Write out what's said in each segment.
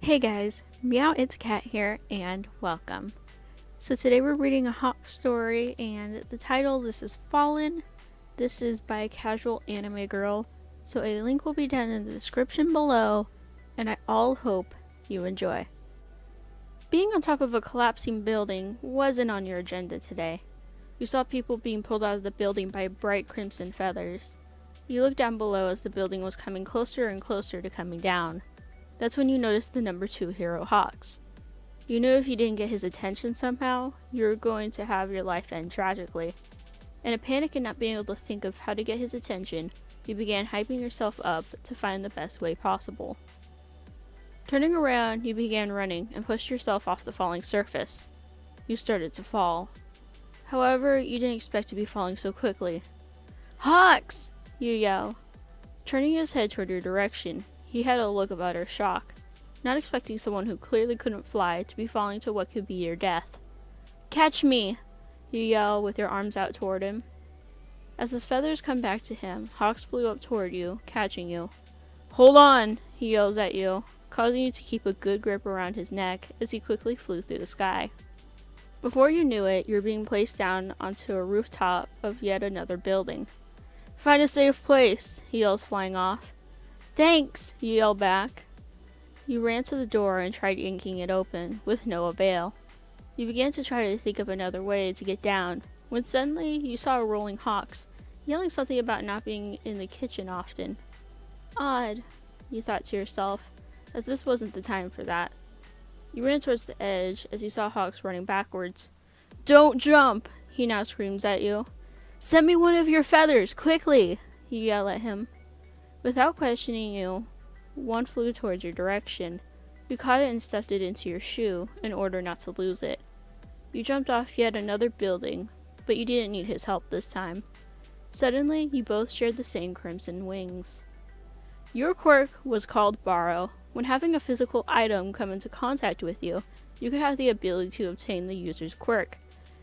Hey guys, Meow, it's Cat here, and welcome. So today we're reading a Hawk story, and the title, this is Fallin. This is by CasualAnimeGirl, so a link will be down in the description below, and I all hope you enjoy. Being on top of a collapsing building wasn't on your agenda today. You saw people being pulled out of the building by bright crimson feathers. You looked down below as the building was coming closer and closer to coming down. That's when you noticed the number 2 hero, Hawks. You knew if you didn't get his attention somehow, you were going to have your life end tragically. In a panic and not being able to think of how to get his attention, you began hyping yourself up to find the best way possible. Turning around, you began running and pushed yourself off the falling surface. You started to fall. However, you didn't expect to be falling so quickly. "Hawks!" you yell. Turning his head toward your direction, he had a look of utter shock, not expecting someone who clearly couldn't fly to be falling to what could be your death. "Catch me!" you yell with your arms out toward him. As his feathers come back to him, Hawks flew up toward you, catching you. "Hold on!" he yells at you, causing you to keep a good grip around his neck as he quickly flew through the sky. Before you knew it, you were being placed down onto a rooftop of yet another building. "Find a safe place!" he yells, flying off. "Thanks!" you yell back. You ran to the door and tried yanking it open, with no avail. You began to try to think of another way to get down, when suddenly you saw a rolling Hawks, yelling something about not being in the kitchen often. Odd, you thought to yourself, as this wasn't the time for that. You ran towards the edge as you saw Hawks running backwards. "Don't jump!" he now screams at you. "Send me one of your feathers, quickly!" you yell at him. Without questioning you, one flew towards your direction. You caught it and stuffed it into your shoe in order not to lose it. You jumped off yet another building, but you didn't need his help this time. Suddenly, you both shared the same crimson wings. Your quirk was called Borrow. When having a physical item come into contact with you, you could have the ability to obtain the user's quirk.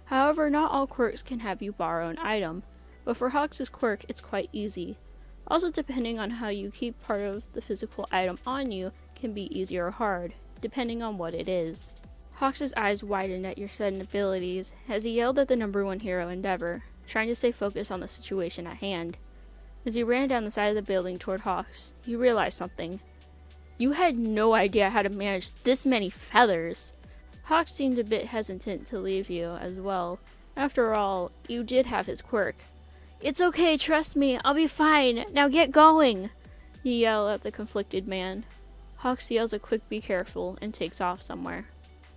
However, not all quirks can have you borrow an item, but for Hawks' quirk, it's quite easy. Also, depending on how you keep part of the physical item on you can be easy or hard, depending on what it is. Hawks' eyes widened at your sudden abilities as he yelled at the number 1 hero, Endeavor, trying to stay focused on the situation at hand. As you ran down the side of the building toward Hawks, you realized something. You had no idea how to manage this many feathers. Hawks seemed a bit hesitant to leave you as well. After all, you did have his quirk. "It's okay, trust me, I'll be fine, now get going!" you yell at the conflicted man. Hawks yells a quick be careful and takes off somewhere.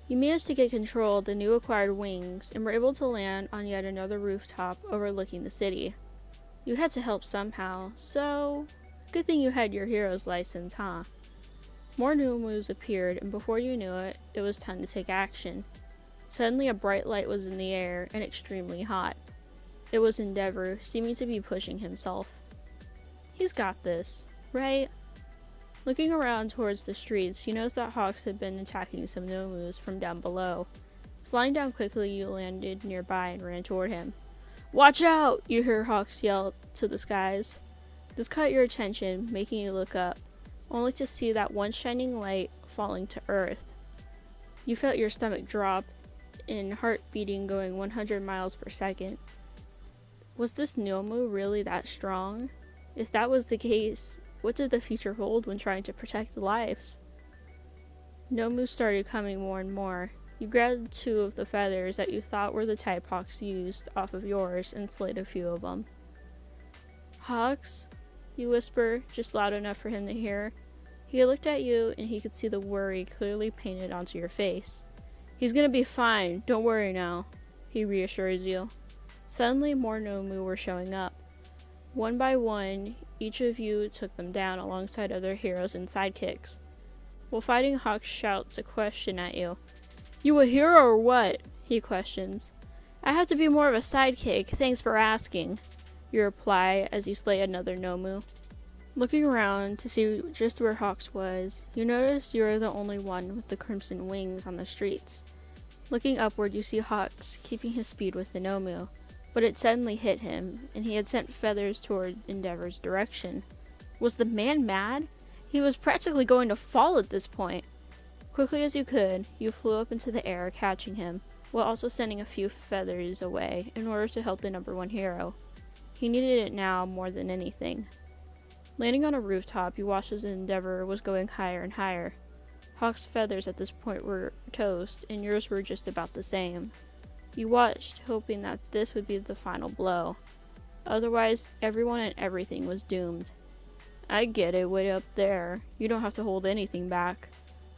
You managed to get control of the new acquired wings and were able to land on yet another rooftop overlooking the city. You had to help somehow, so good thing you had your hero's license, huh? More new moves appeared, and before you knew it, it was time to take action. Suddenly a bright light was in the air and extremely hot. It was Endeavor, seeming to be pushing himself. He's got this, right? Looking around towards the streets, you noticed that Hawks had been attacking some Nomus from down below. Flying down quickly, you landed nearby and ran toward him. "Watch out!" you hear Hawks yell to the skies. This caught your attention, making you look up, only to see that one shining light falling to earth. You felt your stomach drop, and heart beating going 100 miles per second. Was this Nomu really that strong? If that was the case, what did the future hold when trying to protect lives? Nomu started coming more and more. You grabbed 2 of the feathers that you thought were the type Hawks used off of yours and slayed a few of them. "Hawks?" you whisper, just loud enough for him to hear. He looked at you and he could see the worry clearly painted onto your face. "He's gonna be fine, don't worry now," he reassures you. Suddenly, more Nomu were showing up. One by one, each of you took them down alongside other heroes and sidekicks. While fighting, Hawks shouts a question at you. "You a hero or what?" he questions. "I have to be more of a sidekick, thanks for asking," you reply as you slay another Nomu. Looking around to see just where Hawks was, you notice you are the only one with the crimson wings on the streets. Looking upward, you see Hawks keeping his speed with the Nomu. But it suddenly hit him, and he had sent feathers toward Endeavor's direction. Was the man mad? He was practically going to fall at this point. Quickly as you could, you flew up into the air, catching him, while also sending a few feathers away in order to help the number one hero. He needed it now more than anything. Landing on a rooftop, you watched as Endeavor was going higher and higher. Hawk's feathers at this point were toast, and yours were just about the same. You watched, hoping that this would be the final blow. Otherwise, everyone and everything was doomed. I get it, way up there. You don't have to hold anything back,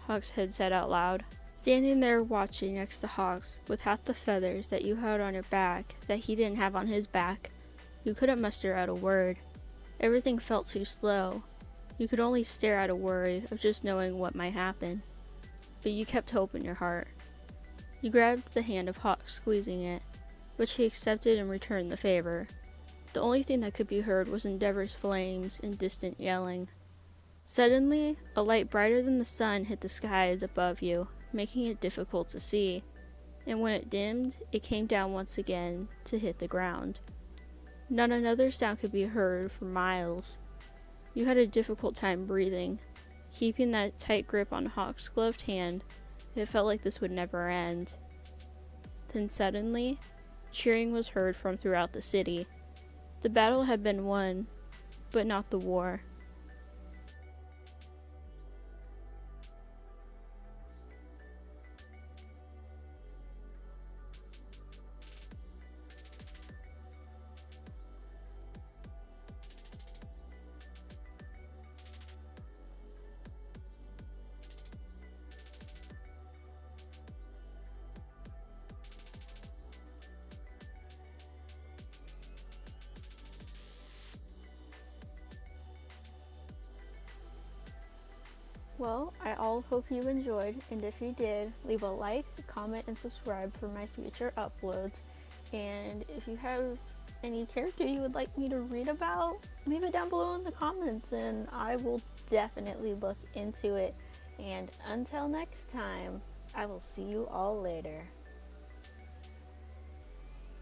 Hawk's head said out loud. Standing there watching next to Hawk's, with half the feathers that you had on your back that he didn't have on his back, you couldn't muster out a word. Everything felt too slow. You could only stare at a worry of just knowing what might happen. But you kept hope in your heart. You grabbed the hand of Hawk, squeezing it, which he accepted and returned the favor. The only thing that could be heard was Endeavor's flames and distant yelling. Suddenly, a light brighter than the sun hit the skies above you, making it difficult to see, and when it dimmed, it came down once again to hit the ground. Not another sound could be heard for miles. You had a difficult time breathing. Keeping that tight grip on Hawk's gloved hand, it felt like this would never end. Then suddenly, cheering was heard from throughout the city. The battle had been won, but not the war. Well, I all hope you enjoyed, and if you did, leave a like, comment, and subscribe for my future uploads. And if you have any character you would like me to read about, leave it down below in the comments, and I will definitely look into it. And until next time, I will see you all later.